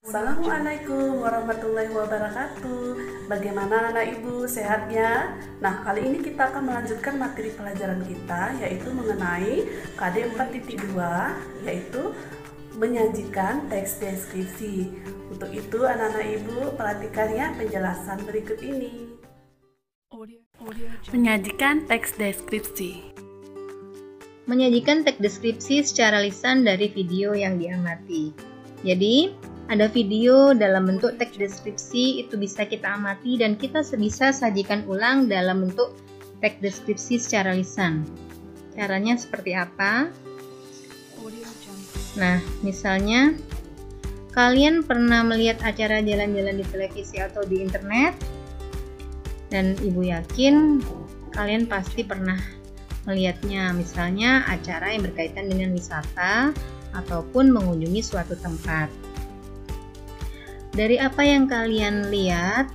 Assalamualaikum warahmatullahi wabarakatuh. Bagaimana anak ibu, sehatnya? Nah, kali ini kita akan melanjutkan materi pelajaran kita, yaitu mengenai KD 4.2, yaitu menyajikan teks deskripsi. Untuk itu anak-anak ibu perhatikan ya penjelasan berikut ini. Menyajikan teks deskripsi. Menyajikan teks deskripsi secara lisan dari video yang diamati. Jadi, ada video dalam bentuk teks deskripsi, itu bisa kita amati dan kita bisa sajikan ulang dalam bentuk teks deskripsi secara lisan. Caranya seperti apa? Nah, misalnya kalian pernah melihat acara jalan-jalan di televisi atau di internet, dan ibu yakin kalian pasti pernah melihatnya, misalnya acara yang berkaitan dengan wisata ataupun mengunjungi suatu tempat. Dari apa yang kalian lihat,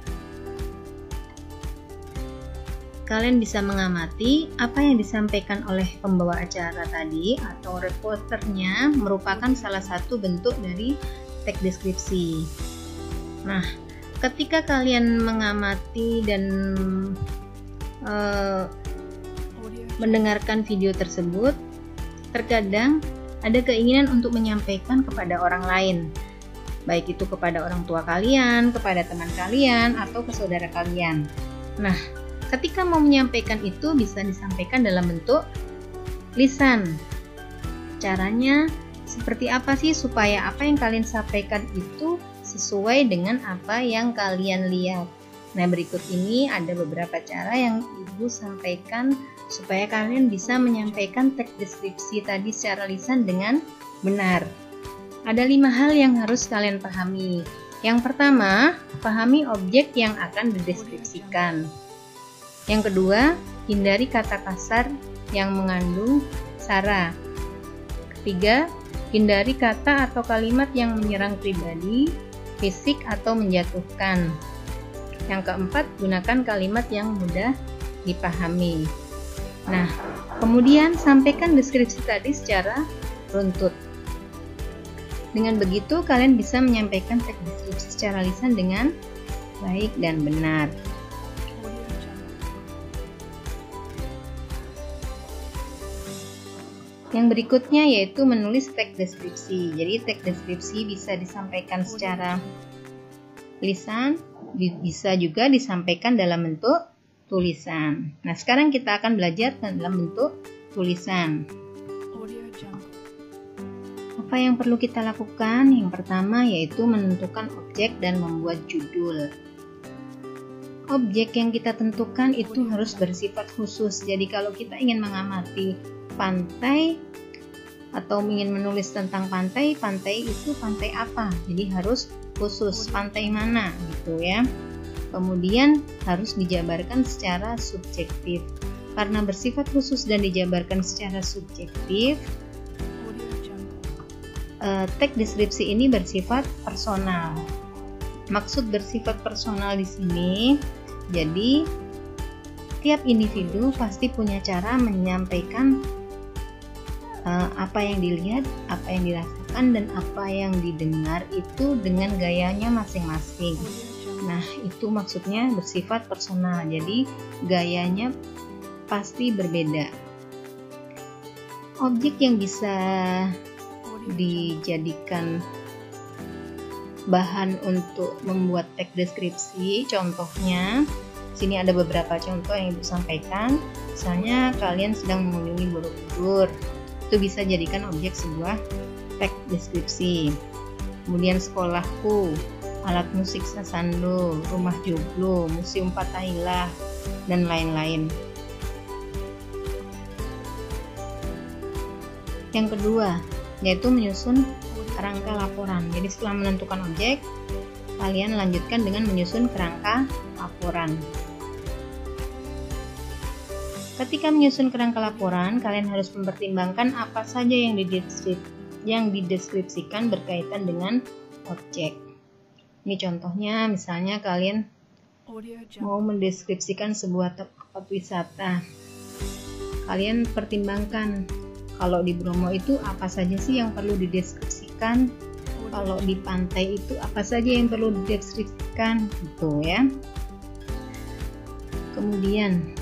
kalian bisa mengamati apa yang disampaikan oleh pembawa acara tadi atau reporternya merupakan salah satu bentuk dari teks deskripsi. Nah, ketika kalian mengamati dan mendengarkan video tersebut, terkadang ada keinginan untuk menyampaikan kepada orang lain, baik itu kepada orang tua kalian, kepada teman kalian, atau ke saudara kalian. Nah, ketika mau menyampaikan itu bisa disampaikan dalam bentuk lisan. Caranya seperti apa sih supaya apa yang kalian sampaikan itu sesuai dengan apa yang kalian lihat? Nah, berikut ini ada beberapa cara yang ibu sampaikan supaya kalian bisa menyampaikan teks deskripsi tadi secara lisan dengan benar. Ada 5 hal yang harus kalian pahami. Yang pertama, pahami objek yang akan dideskripsikan. Yang kedua, hindari kata kasar yang mengandung sara. Ketiga, hindari kata atau kalimat yang menyerang pribadi, fisik, atau menjatuhkan. Yang keempat, gunakan kalimat yang mudah dipahami. Nah, kemudian sampaikan deskripsi tadi secara runtut. Dengan begitu, kalian bisa menyampaikan teks deskripsi secara lisan dengan baik dan benar. Yang berikutnya yaitu menulis teks deskripsi. Jadi, teks deskripsi bisa disampaikan secara lisan, bisa juga disampaikan dalam bentuk tulisan. Nah, sekarang kita akan belajar dalam bentuk tulisan. Apa yang perlu kita lakukan? Yang pertama yaitu menentukan objek dan membuat judul. Objek yang kita tentukan itu harus bersifat khusus. Jadi kalau kita ingin mengamati pantai atau ingin menulis tentang pantai, pantai itu pantai apa? Jadi harus khusus, pantai mana gitu ya. Kemudian harus dijabarkan secara subjektif. Karena bersifat khusus dan dijabarkan secara subjektif, teks deskripsi ini bersifat personal. Maksud bersifat personal di sini, jadi tiap individu pasti punya cara menyampaikan apa yang dilihat, apa yang dirasakan, dan apa yang didengar itu dengan gayanya masing-masing. Nah, itu maksudnya bersifat personal. Jadi gayanya pasti berbeda. Objek yang bisa dijadikan bahan untuk membuat teks deskripsi, contohnya sini ada beberapa contoh yang ibu sampaikan. Misalnya kalian sedang mengunjungi Borobudur, itu bisa jadikan objek sebuah teks deskripsi. Kemudian sekolahku, alat musik Sasando, rumah joglo, museum Fathaillah, dan lain-lain. Yang kedua yaitu menyusun kerangka laporan. Jadi setelah menentukan objek, kalian lanjutkan dengan menyusun kerangka laporan. Ketika menyusun kerangka laporan, kalian harus mempertimbangkan apa saja yang dideskripsikan berkaitan dengan objek. Ini contohnya, misalnya kalian mau mendeskripsikan sebuah tempat wisata. Kalian pertimbangkan kalau di Bromo itu apa saja sih yang perlu dideskripsikan. kalau di pantai itu apa saja yang perlu dideskripsikan gitu ya. Kemudian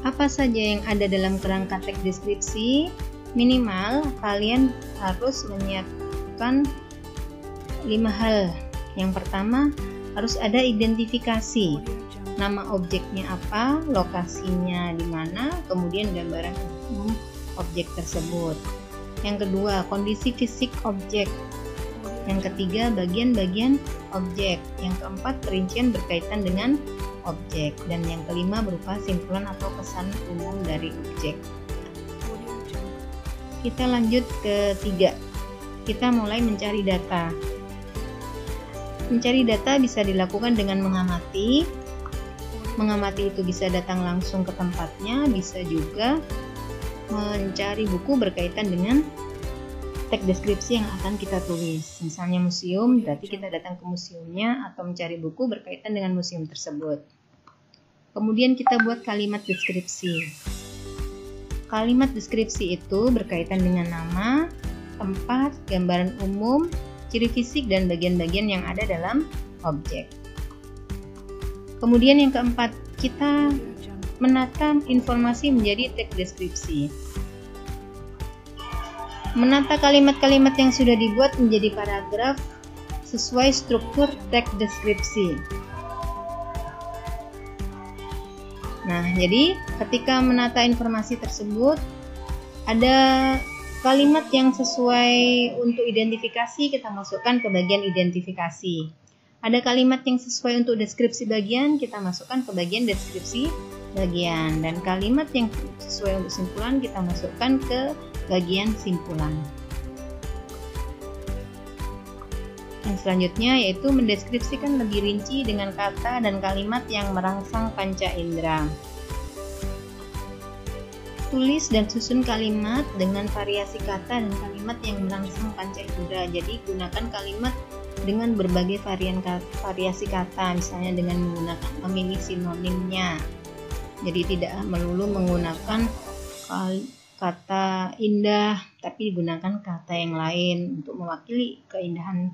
apa saja yang ada dalam kerangka teks deskripsi? Minimal kalian harus menyiapkan 5 hal. Yang pertama, harus ada identifikasi. Nama objeknya apa, lokasinya di mana, kemudian gambaran umum objek tersebut. Yang kedua, kondisi fisik objek. Yang ketiga, bagian-bagian objek. Yang keempat, perincian berkaitan dengan objek. Dan yang kelima berupa simpulan atau kesan umum dari objek. Kita lanjut ke 3. Kita mulai mencari data. Mencari data bisa dilakukan dengan mengamati. Mengamati itu bisa datang langsung ke tempatnya, bisa juga mencari buku berkaitan dengan teks deskripsi yang akan kita tulis. Misalnya museum, berarti kita datang ke museumnya atau mencari buku berkaitan dengan museum tersebut. Kemudian kita buat kalimat deskripsi. Kalimat deskripsi itu berkaitan dengan nama, tempat, gambaran umum, ciri fisik, dan bagian-bagian yang ada dalam objek. Kemudian yang keempat, kita menata informasi menjadi teks deskripsi. Menata kalimat-kalimat yang sudah dibuat menjadi paragraf sesuai struktur teks deskripsi. Nah, jadi ketika menata informasi tersebut, ada kalimat yang sesuai untuk identifikasi, kita masukkan ke bagian identifikasi. Ada kalimat yang sesuai untuk deskripsi bagian, kita masukkan ke bagian deskripsi bagian. Dan kalimat yang sesuai untuk simpulan, kita masukkan ke bagian simpulan. Yang selanjutnya yaitu mendeskripsikan lebih rinci dengan kata dan kalimat yang merangsang panca indera. Tulis dan susun kalimat dengan variasi kata dan kalimat yang merangsang panca indera. Jadi gunakan kalimat dengan berbagai variasi kata, misalnya dengan memilih sinonimnya. Jadi tidak melulu menggunakan kata indah, tapi digunakan kata yang lain untuk mewakili keindahan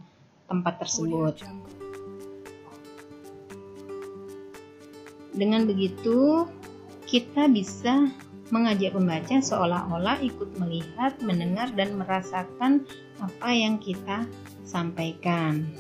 tempat tersebut. Dengan begitu, kita bisa mengajak pembaca seolah-olah ikut melihat, mendengar, dan merasakan apa yang kita sampaikan.